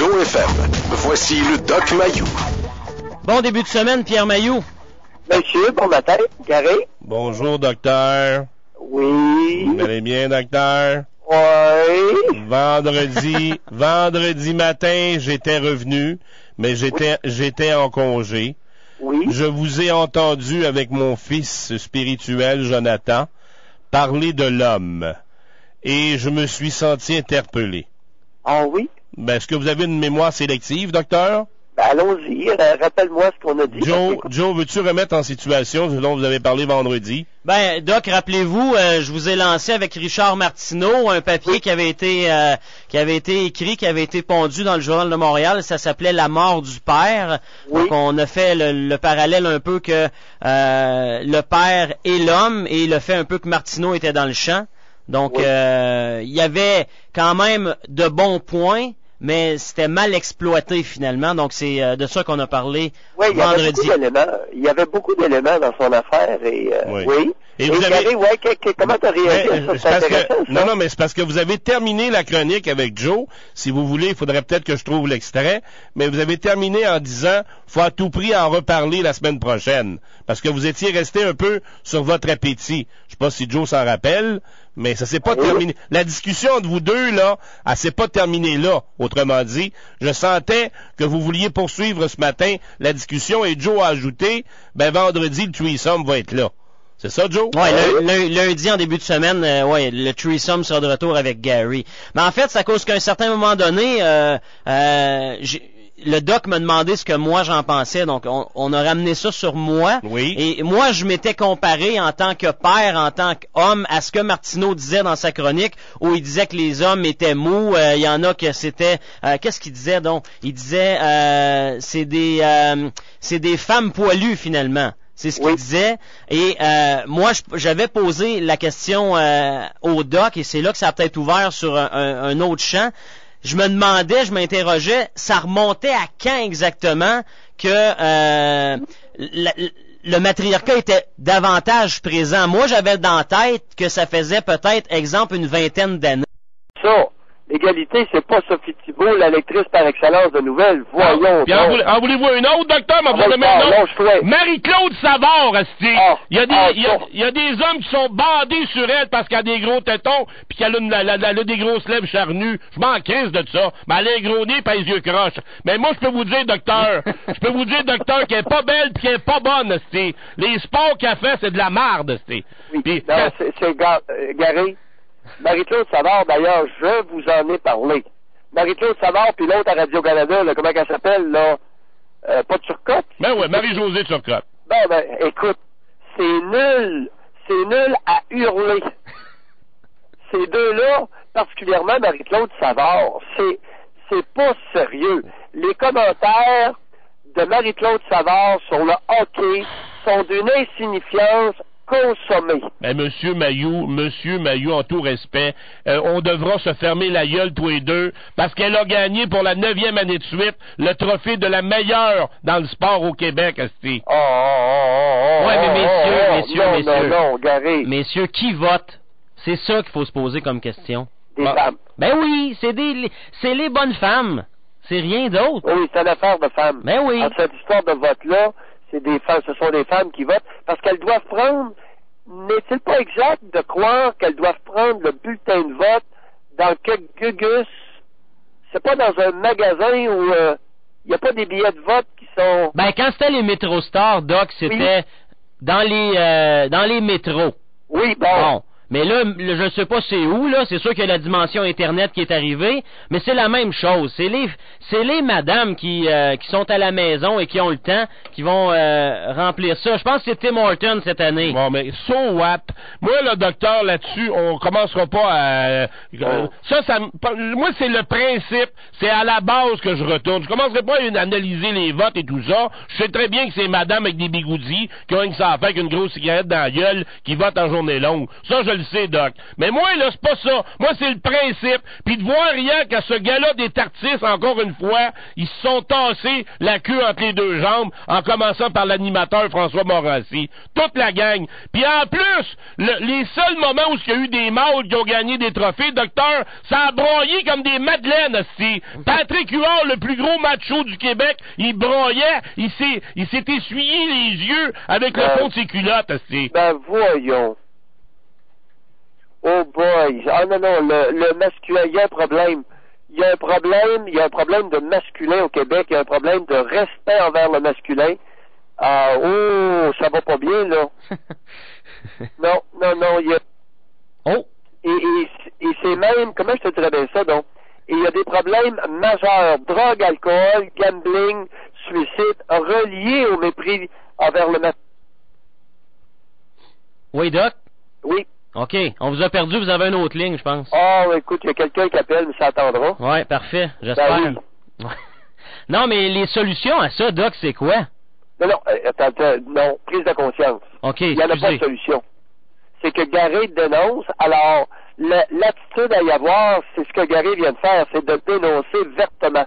Kodiak FM. Voici le Doc Mayou. Bon début de semaine, Pierre Mayou. Monsieur, bon matin, Garé. Bonjour, docteur. Oui. Vous allez bien, docteur? Oui. Vendredi matin, j'étais revenu, mais j'étais en congé. Oui. Je vous ai entendu avec mon fils spirituel, Jonathan, parler de l'homme. Et je me suis senti interpellé. Ah oui? Ben, est-ce que vous avez une mémoire sélective, docteur? Ben, allons-y, rappelle-moi ce qu'on a dit. Joe, veux-tu remettre en situation ce dont vous avez parlé vendredi? Ben, Doc, rappelez-vous, je vous ai lancé avec Richard Martineau un papier qui avait été écrit, qui avait été pondu dans le Journal de Montréal. Ça s'appelait La mort du père. Oui. Donc, on a fait le parallèle un peu que le père est l'homme, et il a fait un peu que Martineau était dans le champ. Donc, oui. Il y avait quand même de bons points, mais c'était mal exploité finalement. Donc, c'est de ça qu'on a parlé vendredi. Il y avait beaucoup d'éléments dans son affaire. Et, oui. Et vous avez... comment t'as réagi à ça? Non, mais c'est parce que vous avez terminé la chronique avec Joe. Si vous voulez, il faudrait peut-être que je trouve l'extrait. Mais vous avez terminé en disant, faut à tout prix en reparler la semaine prochaine. Parce que vous étiez resté un peu sur votre appétit. Je sais pas si Joe s'en rappelle, mais ça s'est pas terminé. La discussion entre vous deux, là, elle s'est pas terminée là. Autrement dit, je sentais que vous vouliez poursuivre ce matin la discussion, et Joe a ajouté, ben, vendredi, le threesome va être là. C'est ça, Joe? Ouais, lundi en début de semaine, le threesome sera de retour avec Gary. Mais en fait, c'est à cause qu'à un certain moment donné, le doc m'a demandé ce que moi j'en pensais, donc on a ramené ça sur moi. Oui. Et moi, je m'étais comparé en tant que père, en tant qu'homme, à ce que Martineau disait dans sa chronique, où il disait que les hommes étaient mous. Il y en a que c'était... qu'est-ce qu'il disait donc? Il disait c'est des femmes poilues finalement. C'est ce qu'il disait. Et moi, j'avais posé la question au doc, et c'est là que ça a peut-être ouvert sur un autre champ. Je me demandais, je m'interrogeais, ça remontait à quand exactement que le matriarcat était davantage présent. Moi, j'avais dans la tête que ça faisait peut-être, exemple, une vingtaine d'années. Ça, l'égalité, c'est pas Sophie Thibault, la lectrice par excellence de nouvelles. Voyons. Puis en voulez-vous une autre, docteur? Marie-Claude Savard, esti. Il y a des hommes qui sont bandés sur elle parce qu'elle a des gros tétons, puis qu'elle a des grosses lèvres charnues. Je m'en crise de ça. Mais elle a un gros nez, pis les yeux croches. Mais moi, je peux vous dire, docteur, qu'elle est pas belle pis qu'elle est pas bonne, esti. Les sports qu'elle fait, c'est de la marde, esti. Oui, c'est Gary. Marie-Claude Savard, d'ailleurs, je vous en ai parlé. Marie-Claude Savard, puis l'autre à Radio-Canada, là, comment elle s'appelle, là? Pas Turcotte? Ben ouais, Marie-Josée Turcotte. Ben, écoute, c'est nul à hurler. Ces deux-là, particulièrement Marie-Claude Savard, c'est pas sérieux. Les commentaires de Marie-Claude Savard sur le hockey sont d'une insignifiance consommé. Ben, Monsieur Mayou, en tout respect, on devra se fermer la gueule tous les deux, parce qu'elle a gagné pour la 9e année de suite le trophée de la meilleure dans le sport au Québec, esti. Ouais, mais messieurs. Non, Gary. Messieurs, qui vote? C'est ça qu'il faut se poser comme question. Des femmes. Ben oui, c'est les bonnes femmes. C'est rien d'autre. Oui, c'est une affaire de femmes. Ben oui. En cette histoire de vote-là, ce sont des femmes qui votent, parce qu'elles doivent prendre, n'est-il pas exact de croire qu'elles doivent prendre le bulletin de vote dans le Gugus? C'est pas dans un magasin où il n'y a pas des billets de vote qui sont... Ben, quand c'était les MetroStars, Doc, c'était dans les métros. Oui, bon. Mais là, je sais pas c'est où, là. C'est sûr qu'il y a la dimension Internet qui est arrivée, mais c'est la même chose. C'est les madames qui sont à la maison et qui ont le temps, qui vont remplir ça. Je pense que c'est Tim Horton cette année. Bon, mais so what? Moi, le docteur, là-dessus, on commencera pas à... moi, c'est le principe. C'est à la base que je retourne. Je commencerai pas à analyser les votes et tout ça. Je sais très bien que c'est madame avec des bigoudis qui ont une ça à faire avec une grosse cigarette dans la gueule qui vote en journée longue. Ça, je le sais, Doc. Mais moi, là, c'est pas ça. Moi, c'est le principe. Puis de voir rien qu'à ce gars-là des Tartisses, encore une fois, ils se sont tassés la queue entre les deux jambes, en commençant par l'animateur François Morancy. Toute la gang. Puis en plus, les seuls moments où il y a eu des mâles qui ont gagné des trophées, docteur, ça a broyé comme des madeleines, hostie. Patrick Huard, le plus gros macho du Québec, il broyait, il s'est essuyé les yeux avec le fond de ses culottes, hostie. Ben voyons. Oh boy. Ah non, le masculin, il y a un problème. Il y a un problème de masculin au Québec, il y a un problème de respect envers le masculin. Oh, ça va pas bien, là. non, il y a... Oh! Et c'est même, comment je te dirais bien ça, donc? Et il y a des problèmes majeurs, drogue, alcool, gambling, suicide, reliés au mépris envers le masculin. Oui, Doc? Oui. OK. On vous a perdu, vous avez une autre ligne, je pense. Oh, écoute, il y a quelqu'un qui appelle, mais ça attendra. Ouais, parfait, j'espère. Ben oui. Non, mais les solutions à ça, Doc, c'est quoi? Non, attends, non, prise de conscience. OK, il n'y en a pas de solution. C'est que Gary dénonce, alors, l'attitude à y avoir, c'est ce que Gary vient de faire, c'est de dénoncer vertement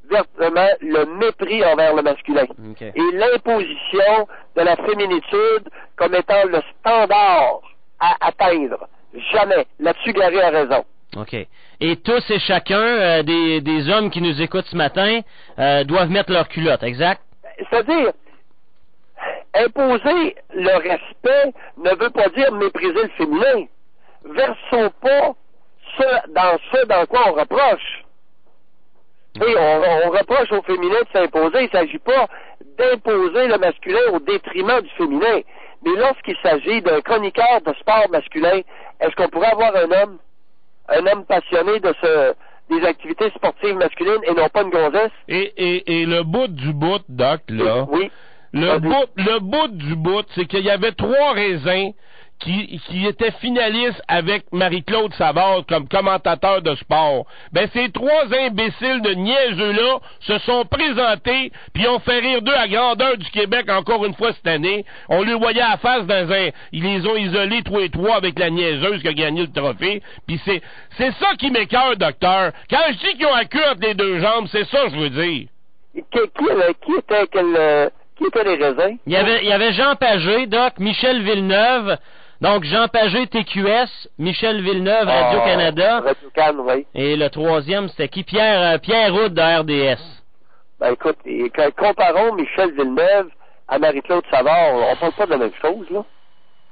le mépris envers le masculin. Okay. Et l'imposition de la féminitude comme étant le standard à atteindre. Jamais. Là-dessus, Gary a raison. OK. Et tous et chacun des hommes qui nous écoutent ce matin doivent mettre leur culotte, exact? C'est-à-dire, imposer le respect ne veut pas dire mépriser le féminin. Versons pas ce dans quoi on reproche. Oui, on reproche au féminin de s'imposer. Il ne s'agit pas d'imposer le masculin au détriment du féminin. Mais lorsqu'il s'agit d'un chroniqueur de sport masculin, est-ce qu'on pourrait avoir un homme passionné des activités sportives masculines et non pas une gonzesse? Et le bout du bout, Doc, là. Oui. Le bout du bout, c'est qu'il y avait 3 raisins qui étaient finalistes avec Marie-Claude Savard comme commentateur de sport. Ben, ces 3 imbéciles de niaiseux-là se sont présentés, puis ont fait rire d'eux à grandeur du Québec encore une fois cette année. On les voyait à face ils les ont isolés 3 et 3 avec la niaiseuse qui a gagné le trophée. Puis c'est ça qui m'écoeure, docteur. Quand je dis qu'ils ont la queue entre les deux jambes, c'est ça que je veux dire. Qui étaient les raisins? Il y avait Jean Pagé, Doc, Michel Villeneuve. Donc, Jean Pagé, TQS, Michel Villeneuve, Radio-Canada. Radio-Can, oui. Et le troisième, c'était qui? Pierre Roud de RDS. Ben, écoute, comparons Michel Villeneuve à Marie-Claude Savard. On parle pas de la même chose, là.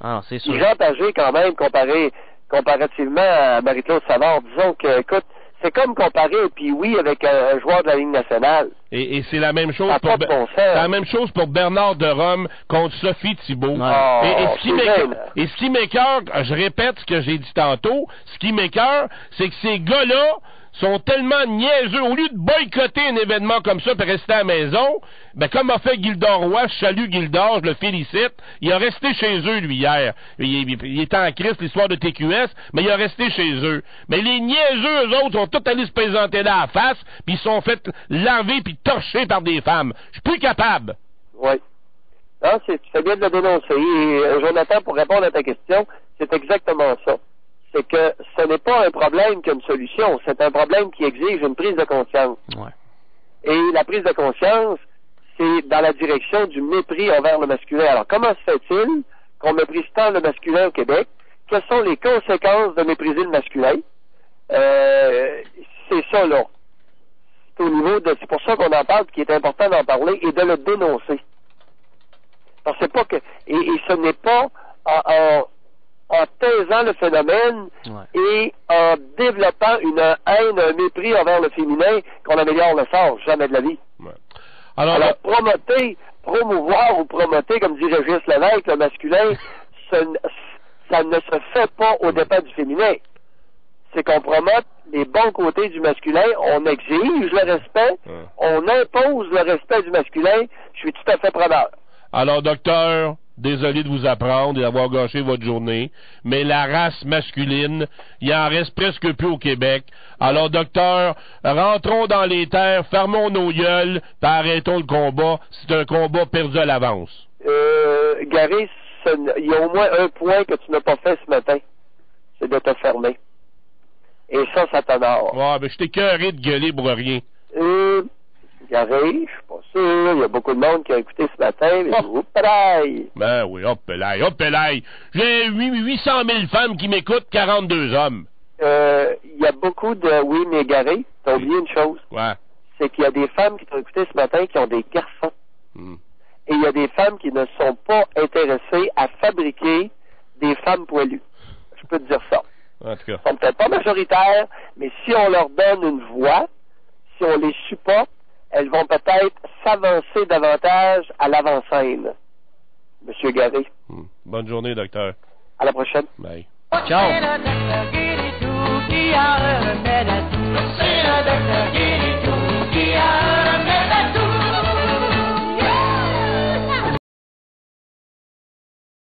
Ah, c'est sûr. Jean Pagé, quand même, comparativement à Marie-Claude Savard, disons que, écoute, c'est comme comparer Pee-Wee avec un joueur de la Ligue nationale. Et c'est la même chose pour Bernard de Rome contre Sophie Thibault. Et ce qui m'écoeure, je répète ce que j'ai dit tantôt, ce qui m'écoeure, c'est que ces gars-là sont tellement niaiseux. Au lieu de boycotter un événement comme ça et rester à la maison, ben comme a fait Gildor Roy, je salue Gildor, je le félicite, il a resté chez eux, lui, hier. Il était en crise, l'histoire de TQS, mais il a resté chez eux. Mais les niaiseux, eux autres, sont tous allés se présenter là à la face, puis ils sont fait laver puis torcher par des femmes. Je suis plus capable. Oui. Non, tu fais bien de le dénoncer. Et, Jonathan, pour répondre à ta question, c'est exactement ça. C'est que ce n'est pas un problème qui a une solution, c'est un problème qui exige une prise de conscience. Ouais. Et la prise de conscience, c'est dans la direction du mépris envers le masculin. Alors, comment se fait-il qu'on méprise tant le masculin au Québec? Quelles sont les conséquences de mépriser le masculin? C'est ça, là. C'est pour ça qu'on en parle, qu'il est important d'en parler et de le dénoncer. Parce que c'est pas que, et ce n'est pas en taisant le phénomène et en développant une haine, un mépris envers le féminin qu'on améliore le sort, jamais de la vie. Ouais. Alors promouvoir ou promoter, comme dit Régis Lévesque, le masculin, ça ne se fait pas au dépens du féminin. C'est qu'on promote les bons côtés du masculin, on exige le respect, on impose le respect du masculin, je suis tout à fait preneur. Alors, docteur, désolé de vous apprendre et d'avoir gâché votre journée, mais la race masculine, il en reste presque plus au Québec. Alors, docteur, rentrons dans les terres, fermons nos gueules, puis arrêtons le combat. C'est un combat perdu à l'avance. Gary, il y a au moins un point que tu n'as pas fait ce matin. c'est de te fermer. Et ça t'honore. Ouais, ben, je t'ai écœuré de gueuler pour rien. Gary, je suis pas sûr. Il y a beaucoup de monde qui a écouté ce matin. Mais pareil. Ben oui, hop là. J'ai 800 000 femmes qui m'écoutent, 42 hommes. Il y a beaucoup de... Oui, mais Gary, t'as oublié une chose. Ouais. C'est qu'il y a des femmes qui t'ont écouté ce matin qui ont des garçons. Et il y a des femmes qui ne sont pas intéressées à fabriquer des femmes poilues. Je peux te dire ça. En tout cas. Ils sont peut-être pas majoritaires, mais si on leur donne une voix, si on les supporte, elles vont peut-être s'avancer davantage à l'avant-scène. Monsieur Gary. Bonne journée, docteur. À la prochaine. Bye. Ciao.